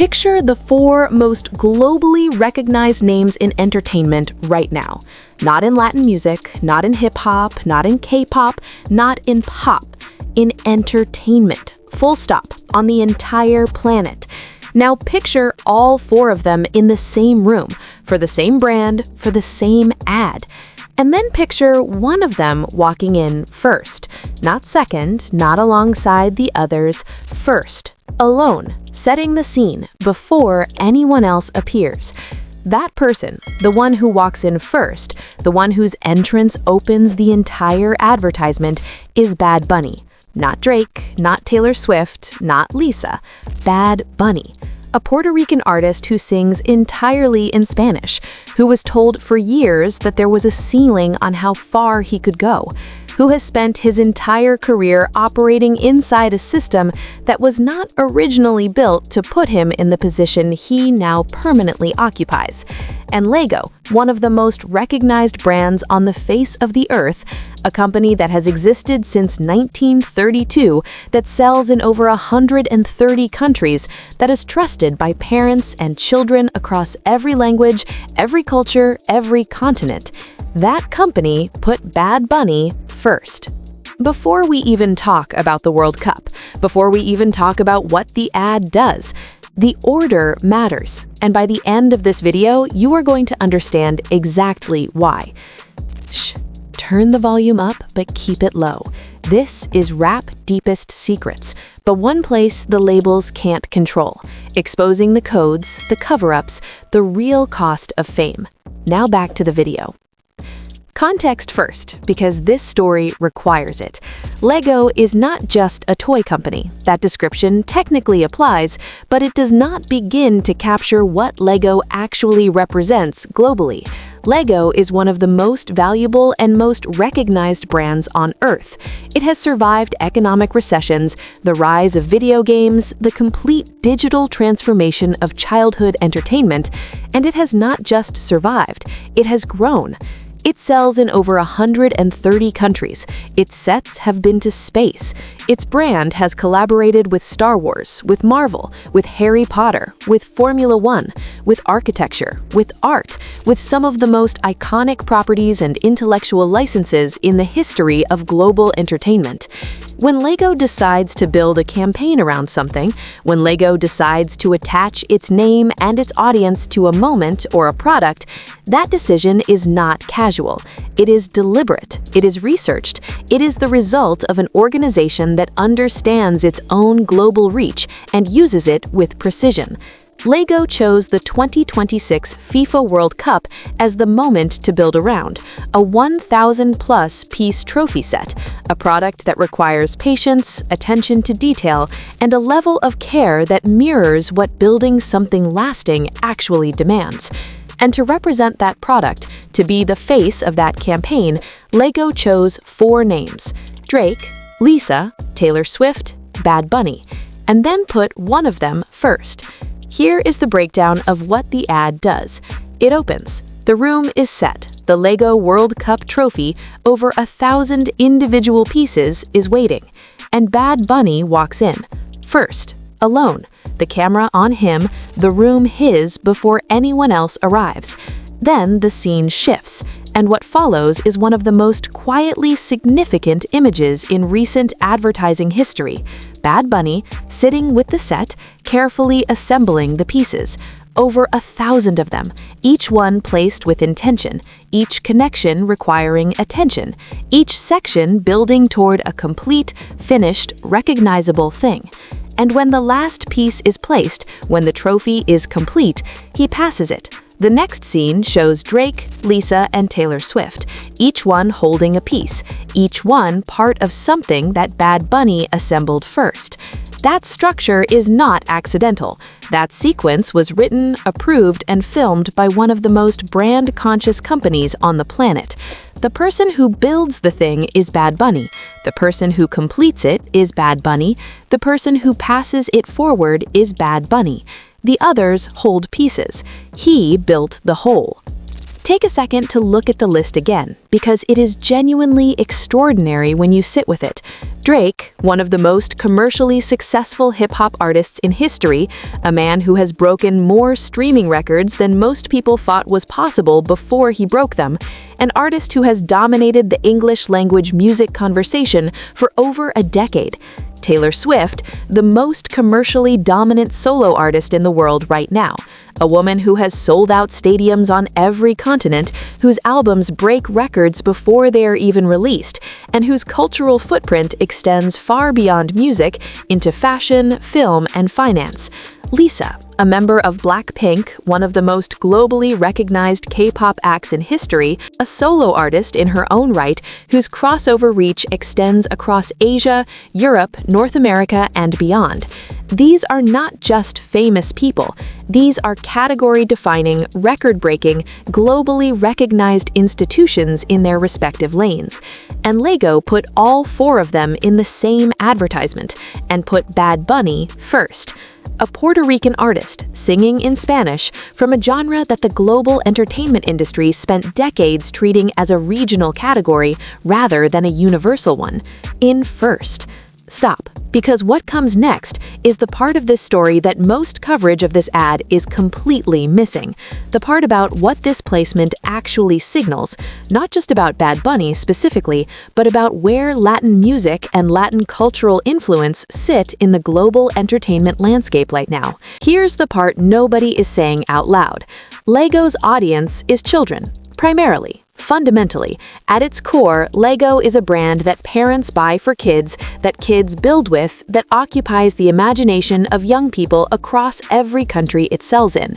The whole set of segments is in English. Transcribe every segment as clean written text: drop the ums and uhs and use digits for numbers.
Picture the four most globally recognized names in entertainment right now. Not in Latin music, not in hip-hop, not in K-pop, not in pop. In entertainment. Full stop. On the entire planet. Now picture all four of them in the same room, for the same brand, for the same ad. And then picture one of them walking in first. Not second, not alongside the others, first. Alone, setting the scene before anyone else appears. That person, the one who walks in first, the one whose entrance opens the entire advertisement, is Bad Bunny. Not Drake, not Taylor Swift, not Lisa. Bad Bunny. A Puerto Rican artist who sings entirely in Spanish, who was told for years that there was a ceiling on how far he could go, who has spent his entire career operating inside a system that was not originally built to put him in the position he now permanently occupies. And Lego, one of the most recognized brands on the face of the earth, a company that has existed since 1932, that sells in over 130 countries, that is trusted by parents and children across every language, every culture, every continent. That company put Bad Bunny first. Before we even talk about the World Cup, before we even talk about what the ad does, the order matters, and by the end of this video, you are going to understand exactly why. Shh, turn the volume up, but keep it low. This is Rap Deepest Secrets, but one place the labels can't control, exposing the codes, the cover-ups, the real cost of fame. Now back to the video. Context first, because this story requires it. Lego is not just a toy company. That description technically applies, but it does not begin to capture what Lego actually represents globally. Lego is one of the most valuable and most recognized brands on Earth. It has survived economic recessions, the rise of video games, the complete digital transformation of childhood entertainment, and it has not just survived, it has grown. It sells in over 130 countries. Its sets have been to space. Its brand has collaborated with Star Wars, with Marvel, with Harry Potter, with Formula One, with architecture, with art, with some of the most iconic properties and intellectual licenses in the history of global entertainment. When Lego decides to build a campaign around something, when Lego decides to attach its name and its audience to a moment or a product, that decision is not casual. It is deliberate. It is researched. It is the result of an organization that understands its own global reach and uses it with precision. Lego chose the 2026 FIFA World Cup as the moment to build around, a 1,000-plus piece trophy set, a product that requires patience, attention to detail, and a level of care that mirrors what building something lasting actually demands. And to represent that product, to be the face of that campaign, Lego chose four names: Drake, Lisa, Taylor Swift, Bad Bunny, and then put one of them first. Here is the breakdown of what the ad does. It opens. The room is set. The Lego World Cup trophy, over 1,000 individual pieces, is waiting. And Bad Bunny walks in. First, alone. The camera on him, the room his before anyone else arrives. Then the scene shifts, and what follows is one of the most quietly significant images in recent advertising history. Bad Bunny sitting with the set, carefully assembling the pieces. Over 1,000 of them, each one placed with intention, each connection requiring attention, each section building toward a complete, finished, recognizable thing. And when the last piece is placed, when the trophy is complete, he passes it. The next scene shows Drake, Lisa, and Taylor Swift, each one holding a piece, each one part of something that Bad Bunny assembled first. That structure is not accidental. That sequence was written, approved, and filmed by one of the most brand-conscious companies on the planet. The person who builds the thing is Bad Bunny. The person who completes it is Bad Bunny. The person who passes it forward is Bad Bunny. The others hold pieces. He built the whole. Take a second to look at the list again, because it is genuinely extraordinary when you sit with it. Drake, one of the most commercially successful hip-hop artists in history, a man who has broken more streaming records than most people thought was possible before he broke them, an artist who has dominated the English language music conversation for over a decade. Taylor Swift, the most commercially dominant solo artist in the world right now, a woman who has sold out stadiums on every continent, whose albums break records before they are even released, and whose cultural footprint extends far beyond music into fashion, film, and finance. Lisa, a member of Blackpink, one of the most globally recognized K-pop acts in history, a solo artist in her own right, whose crossover reach extends across Asia, Europe, North America, and beyond. These are not just famous people. These are category-defining, record-breaking, globally recognized institutions in their respective lanes. And Lego put all four of them in the same advertisement and put Bad Bunny first. A Puerto Rican artist singing in Spanish from a genre that the global entertainment industry spent decades treating as a regional category rather than a universal one, in first. Stop, because what comes next is the part of this story that most coverage of this ad is completely missing. The part about what this placement actually signals, not just about Bad Bunny specifically, but about where Latin music and Latin cultural influence sit in the global entertainment landscape right now. Here's the part nobody is saying out loud. Lego's audience is children, primarily. Fundamentally, at its core, Lego is a brand that parents buy for kids, that kids build with, that occupies the imagination of young people across every country it sells in.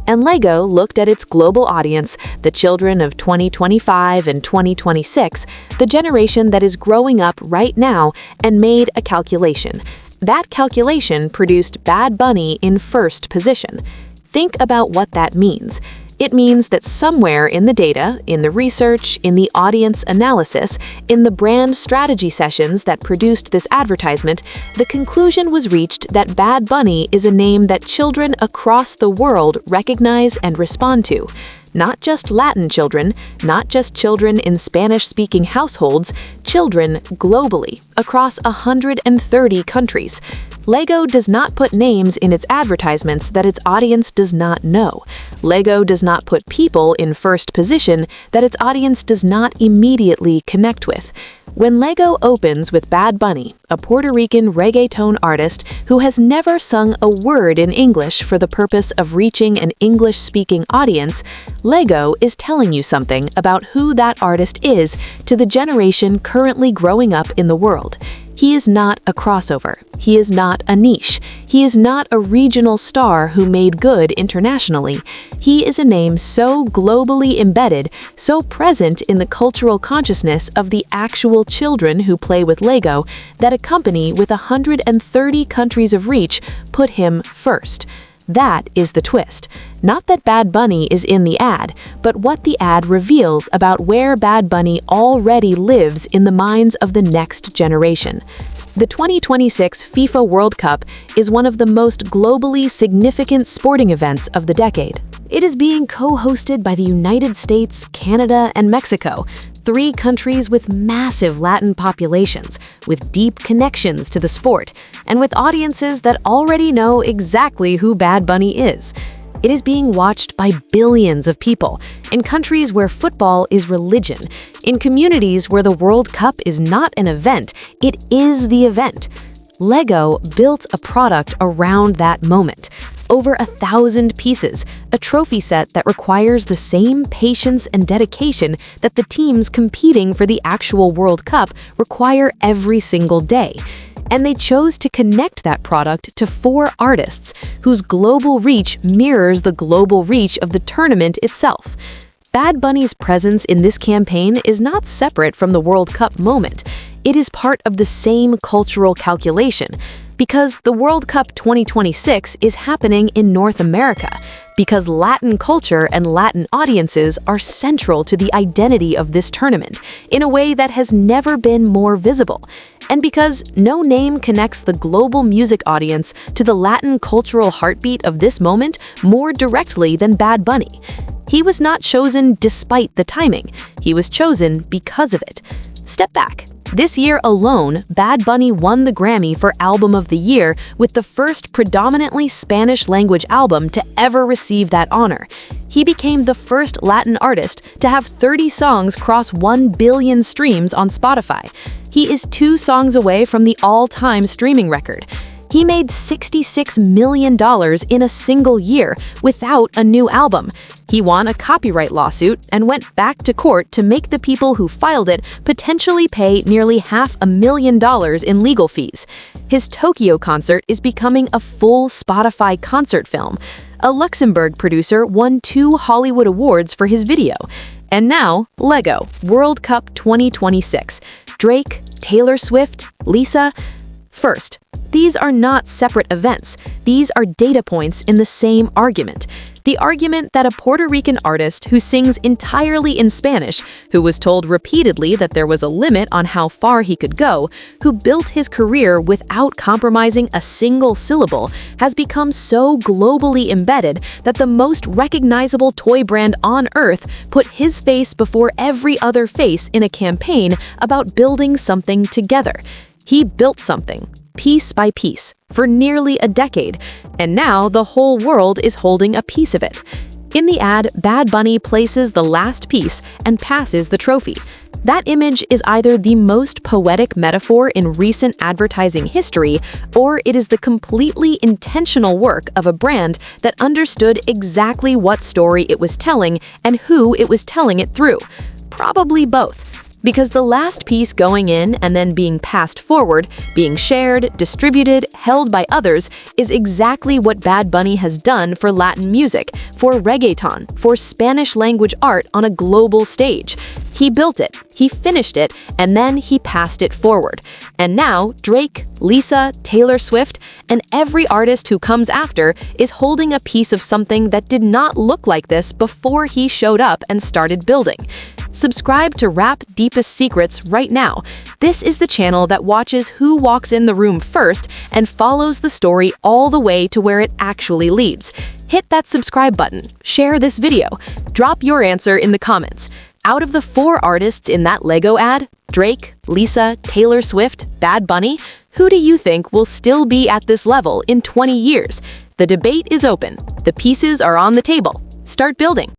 And Lego looked at its global audience, the children of 2025 and 2026, the generation that is growing up right now, and made a calculation. That calculation produced Bad Bunny in first position. Think about what that means. It means that somewhere in the data, in the research, in the audience analysis, in the brand strategy sessions that produced this advertisement, the conclusion was reached that Bad Bunny is a name that children across the world recognize and respond to. Not just Latin children, not just children in Spanish-speaking households, children globally, across 130 countries. Lego does not put names in its advertisements that its audience does not know. Lego does not put people in first position that its audience does not immediately connect with. When Lego opens with Bad Bunny, a Puerto Rican reggaeton artist who has never sung a word in English for the purpose of reaching an English-speaking audience, Lego is telling you something about who that artist is to the generation currently growing up in the world. He is not a crossover. He is not a niche. He is not a regional star who made good internationally. He is a name so globally embedded, so present in the cultural consciousness of the actual children who play with Lego, that a company with 130 countries of reach put him first. That is the twist. Not that Bad Bunny is in the ad, but what the ad reveals about where Bad Bunny already lives in the minds of the next generation. The 2026 FIFA World Cup is one of the most globally significant sporting events of the decade. It is being co-hosted by the United States, Canada, and Mexico, three countries with massive Latin populations, with deep connections to the sport, and with audiences that already know exactly who Bad Bunny is. It is being watched by billions of people, in countries where football is religion, in communities where the World Cup is not an event, it is the event. Lego built a product around that moment. Over 1,000 pieces, a trophy set that requires the same patience and dedication that the teams competing for the actual World Cup require every single day. And they chose to connect that product to 4 artists whose global reach mirrors the global reach of the tournament itself. Bad Bunny's presence in this campaign is not separate from the World Cup moment. It is part of the same cultural calculation, because the World Cup 2026 is happening in North America, because Latin culture and Latin audiences are central to the identity of this tournament in a way that has never been more visible, and because no name connects the global music audience to the Latin cultural heartbeat of this moment more directly than Bad Bunny. He was not chosen despite the timing. He was chosen because of it. Step back. This year alone, Bad Bunny won the Grammy for Album of the Year with the first predominantly Spanish-language album to ever receive that honor. He became the first Latin artist to have 30 songs cross 1 billion streams on Spotify. He is 2 songs away from the all-time streaming record. He made $66 million in a single year without a new album. He won a copyright lawsuit and went back to court to make the people who filed it potentially pay nearly $500,000 in legal fees. His Tokyo concert is becoming a full Spotify concert film. A Luxembourg producer won 2 Hollywood awards for his video. And now, Lego, World Cup 2026. Drake, Taylor Swift, Lisa. First, these are not separate events. These are data points in the same argument. The argument that a Puerto Rican artist who sings entirely in Spanish, who was told repeatedly that there was a limit on how far he could go, who built his career without compromising a single syllable, has become so globally embedded that the most recognizable toy brand on Earth put his face before every other face in a campaign about building something together. He built something, piece by piece, for nearly a decade, and now the whole world is holding a piece of it. In the ad, Bad Bunny places the last piece and passes the trophy. That image is either the most poetic metaphor in recent advertising history, or it is the completely intentional work of a brand that understood exactly what story it was telling and who it was telling it through. Probably both. Because the last piece going in and then being passed forward, being shared, distributed, held by others, is exactly what Bad Bunny has done for Latin music, for reggaeton, for Spanish-language art on a global stage. He built it, he finished it, and then he passed it forward. And now, Drake, Lisa, Taylor Swift, and every artist who comes after is holding a piece of something that did not look like this before he showed up and started building. Subscribe to Rap Deepest Secrets right now. This is the channel that watches who walks in the room first and follows the story all the way to where it actually leads. Hit that subscribe button, share this video, drop your answer in the comments. Out of the 4 artists in that Lego ad, Drake, Lisa, Taylor Swift, Bad Bunny, who do you think will still be at this level in 20 years? The debate is open. The pieces are on the table. Start building.